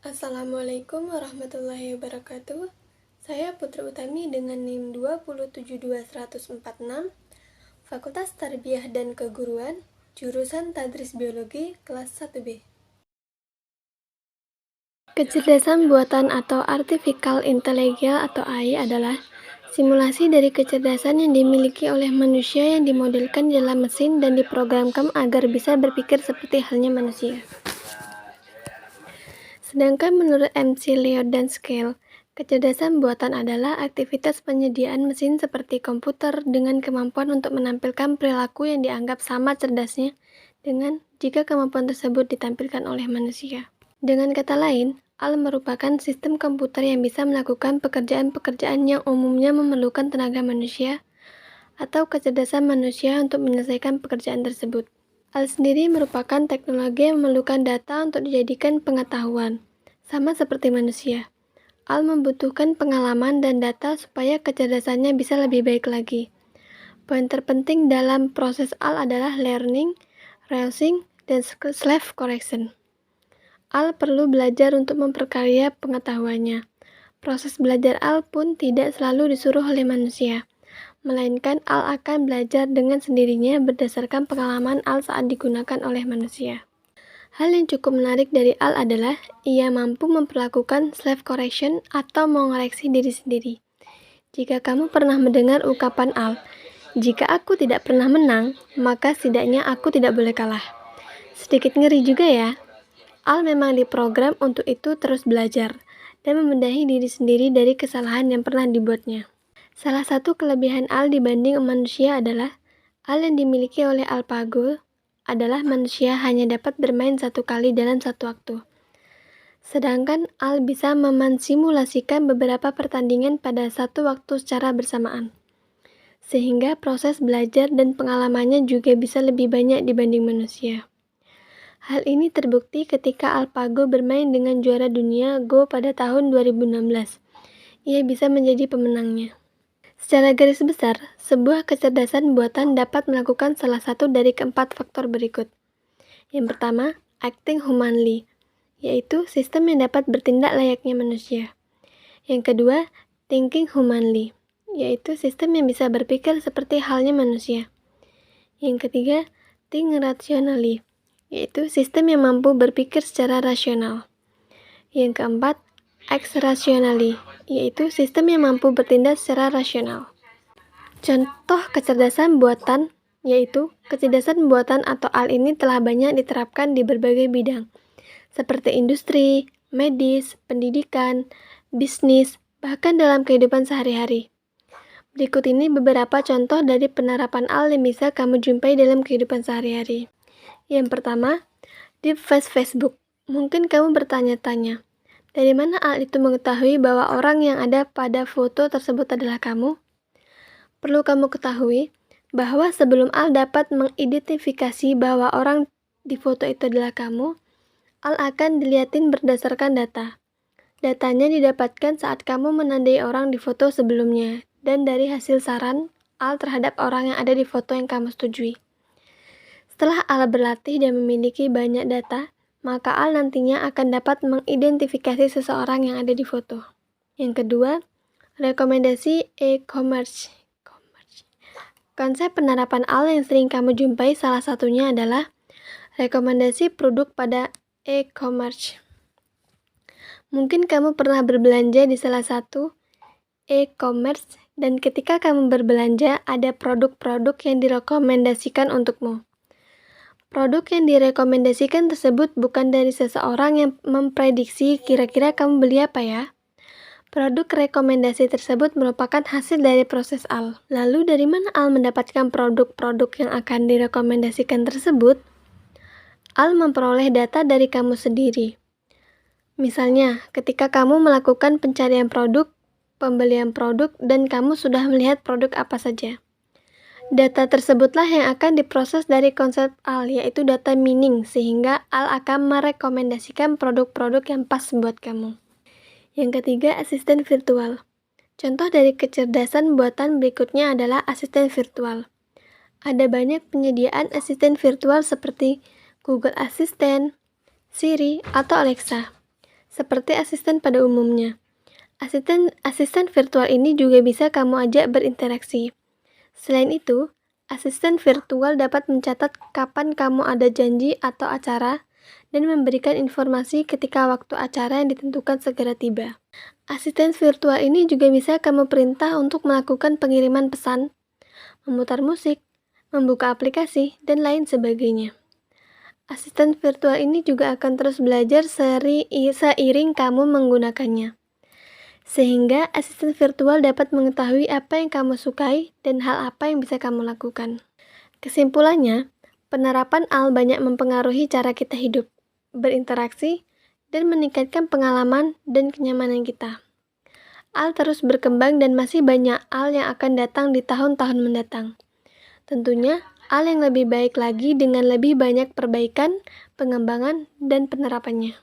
Assalamualaikum warahmatullahi wabarakatuh. Saya Putri Utami dengan NIM 2721146, Fakultas Tarbiyah dan Keguruan, jurusan Tadris Biologi, kelas 1B. Kecerdasan buatan atau Artificial Intelligence atau AI adalah simulasi dari kecerdasan yang dimiliki oleh manusia yang dimodelkan di dalam mesin dan diprogramkan agar bisa berpikir seperti halnya manusia. Sedangkan menurut MC Leod dan Scale, kecerdasan buatan adalah aktivitas penyediaan mesin seperti komputer dengan kemampuan untuk menampilkan perilaku yang dianggap sama cerdasnya dengan jika kemampuan tersebut ditampilkan oleh manusia. Dengan kata lain, AI merupakan sistem komputer yang bisa melakukan pekerjaan-pekerjaan yang umumnya memerlukan tenaga manusia atau kecerdasan manusia untuk menyelesaikan pekerjaan tersebut. AI sendiri merupakan teknologi yang memerlukan data untuk dijadikan pengetahuan, sama seperti manusia. AI membutuhkan pengalaman dan data supaya kecerdasannya bisa lebih baik lagi. Poin terpenting dalam proses AI adalah learning, reusing, dan self correction. AI perlu belajar untuk memperkaya pengetahuannya. Proses belajar AI pun tidak selalu disuruh oleh manusia, melainkan AI akan belajar dengan sendirinya berdasarkan pengalaman AI saat digunakan oleh manusia. Hal yang cukup menarik dari AI adalah ia mampu memperlakukan self-correction atau mengoreksi diri sendiri. Jika kamu pernah mendengar ungkapan AI, jika aku tidak pernah menang, maka setidaknya aku tidak boleh kalah. Sedikit ngeri juga ya. AI memang diprogram untuk itu terus belajar dan membenahi diri sendiri dari kesalahan yang pernah dibuatnya. Salah satu kelebihan AI dibanding manusia adalah AI yang dimiliki oleh AlphaGo adalah manusia hanya dapat bermain satu kali dalam satu waktu. Sedangkan AI bisa memansimulasikan beberapa pertandingan pada satu waktu secara bersamaan. Sehingga proses belajar dan pengalamannya juga bisa lebih banyak dibanding manusia. Hal ini terbukti ketika AlphaGo bermain dengan juara dunia Go pada tahun 2016. Ia bisa menjadi pemenangnya. Secara garis besar, sebuah kecerdasan buatan dapat melakukan salah satu dari keempat faktor berikut. Yang pertama, acting humanly, yaitu sistem yang dapat bertindak layaknya manusia. Yang kedua, thinking humanly, yaitu sistem yang bisa berpikir seperti halnya manusia. Yang ketiga, think rationally, yaitu sistem yang mampu berpikir secara rasional. Yang keempat, act rationally, yaitu sistem yang mampu bertindak secara rasional. Contoh kecerdasan buatan yaitu kecerdasan buatan atau AI ini telah banyak diterapkan di berbagai bidang, seperti industri, medis, pendidikan, bisnis, bahkan dalam kehidupan sehari-hari. Berikut ini beberapa contoh dari penerapan AI yang bisa kamu jumpai dalam kehidupan sehari-hari. Yang pertama, deepfake Facebook. Mungkin kamu bertanya-tanya, dari mana AI itu mengetahui bahwa orang yang ada pada foto tersebut adalah kamu? Perlu kamu ketahui bahwa sebelum AI dapat mengidentifikasi bahwa orang di foto itu adalah kamu, AI akan dilihatin berdasarkan data. Datanya didapatkan saat kamu menandai orang di foto sebelumnya, dan dari hasil saran AI terhadap orang yang ada di foto yang kamu setujui. Setelah AI berlatih dan memiliki banyak data, maka AI nantinya akan dapat mengidentifikasi seseorang yang ada di foto. Yang kedua, rekomendasi e-commerce. Konsep penerapan AI yang sering kamu jumpai salah satunya adalah rekomendasi produk pada e-commerce. Mungkin kamu pernah berbelanja di salah satu e-commerce dan ketika kamu berbelanja ada produk-produk yang direkomendasikan untukmu. Produk yang direkomendasikan tersebut bukan dari seseorang yang memprediksi kira-kira kamu beli apa ya. Produk rekomendasi tersebut merupakan hasil dari proses AI. Lalu dari mana AI mendapatkan produk-produk yang akan direkomendasikan tersebut? AI memperoleh data dari kamu sendiri. Misalnya, ketika kamu melakukan pencarian produk, pembelian produk, dan kamu sudah melihat produk apa saja. Data tersebutlah yang akan diproses dari konsep AI, yaitu data meaning, sehingga AI akan merekomendasikan produk-produk yang pas buat kamu. Yang ketiga, asisten virtual. Contoh dari kecerdasan buatan berikutnya adalah asisten virtual. Ada banyak penyediaan asisten virtual seperti Google Assistant, Siri, atau Alexa. seperti asisten pada umumnya. Asisten virtual ini juga bisa kamu ajak berinteraksi. Selain itu, asisten virtual dapat mencatat kapan kamu ada janji atau acara dan memberikan informasi ketika waktu acara yang ditentukan segera tiba. Asisten virtual ini juga bisa kamu perintah untuk melakukan pengiriman pesan, memutar musik, membuka aplikasi, dan lain sebagainya. Asisten virtual ini juga akan terus belajar seiring kamu menggunakannya. Sehingga asisten virtual dapat mengetahui apa yang kamu sukai dan hal apa yang bisa kamu lakukan. Kesimpulannya, penerapan AI banyak mempengaruhi cara kita hidup, berinteraksi, dan meningkatkan pengalaman dan kenyamanan kita. AI terus berkembang dan masih banyak AI yang akan datang di tahun-tahun mendatang. Tentunya, AI yang lebih baik lagi dengan lebih banyak perbaikan, pengembangan, dan penerapannya.